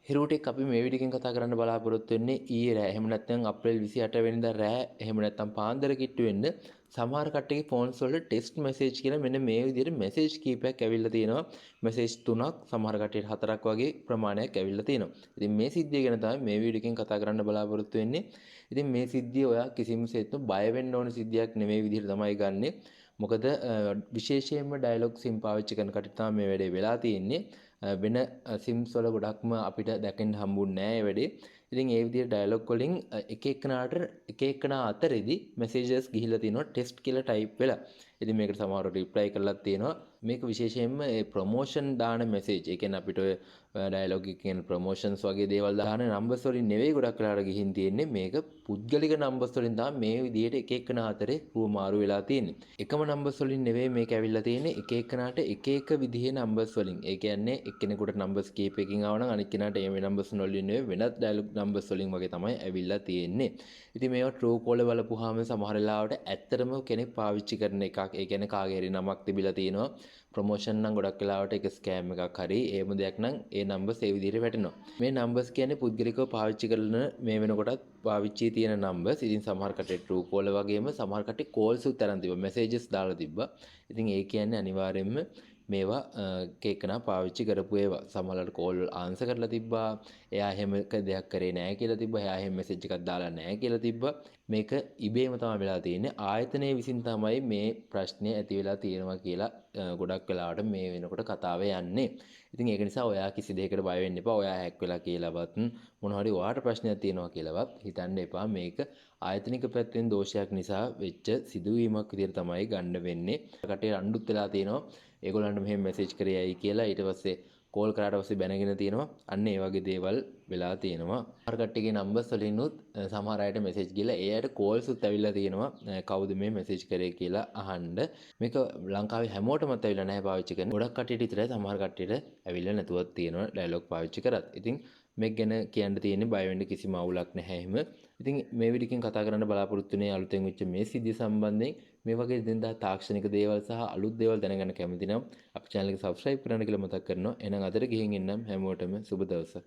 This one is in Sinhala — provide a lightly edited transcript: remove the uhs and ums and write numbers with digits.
හිරුටෙක් අපි මේ විදිහකින් කතා කරන්න බලාපොරොත්තු වෙන්නේ ඊයේ රෑ. එහෙම නැත්නම් අප්‍රේල් 28 වෙනිදා රෑ. එහෙම නැත්නම් පාන්දර කිට්ටු වෙන්න සමහර කට්ටියගේ ෆෝන්ස් වල ටෙක්ස්ට් මෙසේජ් කියලා මෙන්න මේ විදිහට මෙසේජ් කීපයක් ඇවිල්ලා තියෙනවා. මෙසේජ් 3ක් සමහර කට්ටියට 4ක් වගේ ප්‍රමාණයක් ඇවිල්ලා තියෙනවා. ඉතින් මේ සිද්ධිය ගැන තමයි මේ වීඩියෝ එකෙන් කතා කරන්න බලාපොරොත්තු වෙන්නේ. ඉතින් මේ සිද්ධිය ඔයා කිසිම සේත්ම බය වෙන්න ඕන සිද්ධියක් නෙමෙයි විදිහට තමයි ගන්නෙ. මොකද විශේෂයෙන්ම ඩයලොග් සිම් පාවිච්චි කරන කටට තමයි මේ වැඩේ වෙලා තියෙන්නේ. වෙන සිම්ස් වල ගොඩක්ම අපිට දැකෙන්න හම්බුන්නේ නැහැ මේ වැඩේ. ඉතින් ඒ විදිහට ඩයලොග් වලින් එක එකනා අතරේදී මෙසේජස් ගිහිල්ලා තියෙනවා ටෙක්ස්ට් කියලා ටයිප් වෙලා. ඉතින් මේකට සමහරව රිප්ලයි කරලා තියෙනවා. මේක විශේෂයෙන්ම ඒ ප්‍රොමෝෂන් දාන මෙසේජ්. ඒ කියන්නේ අපිට ඔය ඩයලොග් එකකින් ප්‍රොමෝෂන්ස් වගේ දේවල් දාන නම්බර්ස් වලින් නෙවෙයි ගොඩක් වෙලාවට ගිහින් තියෙන්නේ. මේක පුද්ගලික නම්බර්ස් වලින් තමයි මේ විදිහට එක එකනා අතරේ මාරු වෙලා තියෙන්නේ. එකම නම්බර්ස් වලින් නෙවෙයි මේක ඇවිල්ලා තියෙන්නේ එක එකනාට එක එක විදිහේ නම්බර්ස් වලින්. ඒ කියන්නේ එක්කෙනෙකුට නම්බර්ස් කීපයකින් ආව නම් අනිත් කෙනාට ඒ නම්බර්ස් වලින් නෙවෙයි වෙනත් ඩයලොග් නම්බර්ස් වලින් වගේ තමයි ඇවිල්ලා තියෙන්නේ. ඉතින් මේවා Truecaller බලපුවාම සමහර වෙලාවට ඇත්තටම කෙනෙක් පාවිච්චි කරන එකක්. ඒ කියන්නේ කාගේ හරි නමක් තිබිලා තියෙනවා. ප්‍රොමෝෂන් නම් ගොඩක් වෙලාවට ඒක ස්කෑම් එකක් හරි එහෙම දෙයක් නම් ඒ නම්බර්ස් ඒ විදිහට වැටෙනවා. මේ නම්බර්ස් කියන්නේ පුද්ගලිකව පාවිච්චි කරන මේ වෙනකොටත් පාවිච්චි තියෙන නම්බර්ස්. ඉතින් සමහර කටේ Truecaller වගේම සමහර කටේ calls උත් තරම් තිබ්බා. messages දාලා තිබ්බා. ඉතින් ඒ කියන්නේ අනිවාර්යයෙන්ම මේවා කේකනා පාවිච්චි කරපු ඒවා. සමහරවල්ලාට කෝල් ආන්සර් කරලා තිබ්බා. එයා එහෙම දෙයක් කරේ නැහැ කියලා තිබ්බා. එයා එහෙම මෙසේජ් එකක් දාලා නැහැ කියලා තිබ්බා. මේක ඉබේම තමයි වෙලා තියෙන්නේ. ආයතනයේ විසින් තමයි මේ ප්‍රශ්නේ ඇති වෙලා තියෙනවා කියලා ගොඩක් වෙලාවට මේ වෙනකොට කතාව යන්නේ. ඉතින් ඒක නිසා ඔයා කිසි දෙයකට බය වෙන්න එපා. ඔයා හැක් වෙලා කියලාවත් මොන හරි ඔයාට ප්‍රශ්නයක් තියෙනවා කියලාවත් හිතන්න එපා. මේක ආයතනික පැත්තෙන් දෝෂයක් නිසා වෙච්ච සිදුවීමක් විදිහට තමයි ගන්න වෙන්නේ. කටේ රණ්ඩුත් වෙලා තියෙනවා. ඒගොල්ලන්ට මෙහෙම මෙසේජ් කරේයි කියලා ඊට පස්සේ කෝල් කරාට පස්සේ බැනගෙන තියෙනවා. අන්න ඒ වගේ දේවල් වෙලා තියෙනවා. අර කට්ටියගේ නම්බර්ස් වලිනුත් සමහර අයට මෙසේජ් ගිහලා ඒ අයට කෝල්ස් උත් ඇවිල්ලා තියෙනවා. කවුද මේ මෙසේජ් කරේ කියලා අහන්න. මේක ලංකාවේ හැමෝටමත් ඇවිල්ලා නැහැ පාවිච්චි කරන. ගොඩක් කට්ටියට විතරයි සමහර කට්ටියට ඇවිල්ලා නැතුවත් තියෙනවා ඩයලොග් පාවිච්චි කරත්. ඉතින් මේක ගැන කියන්න තියෙන්නේ බය වෙන්න කිසිම අවුලක් නැහැ එහෙම. ඉතින් මේ විදිහකින් කතා කරන්න බලාපොරොත්තු වෙන්නේ අලුතෙන් වෙච්ච මේ සිද්ධිය සම්බන්ධයෙන් මේ වගේ දිනදා තාක්ෂණික දේවල් සහ අලුත් දේවල් දැනගන්න කැමති නම් අපේ channel එක subscribe කරන්න කියලා මතක් කරනවා. එහෙනම් අදට ගිහින් එන්නම් හැමෝටම සුබ දවසක්.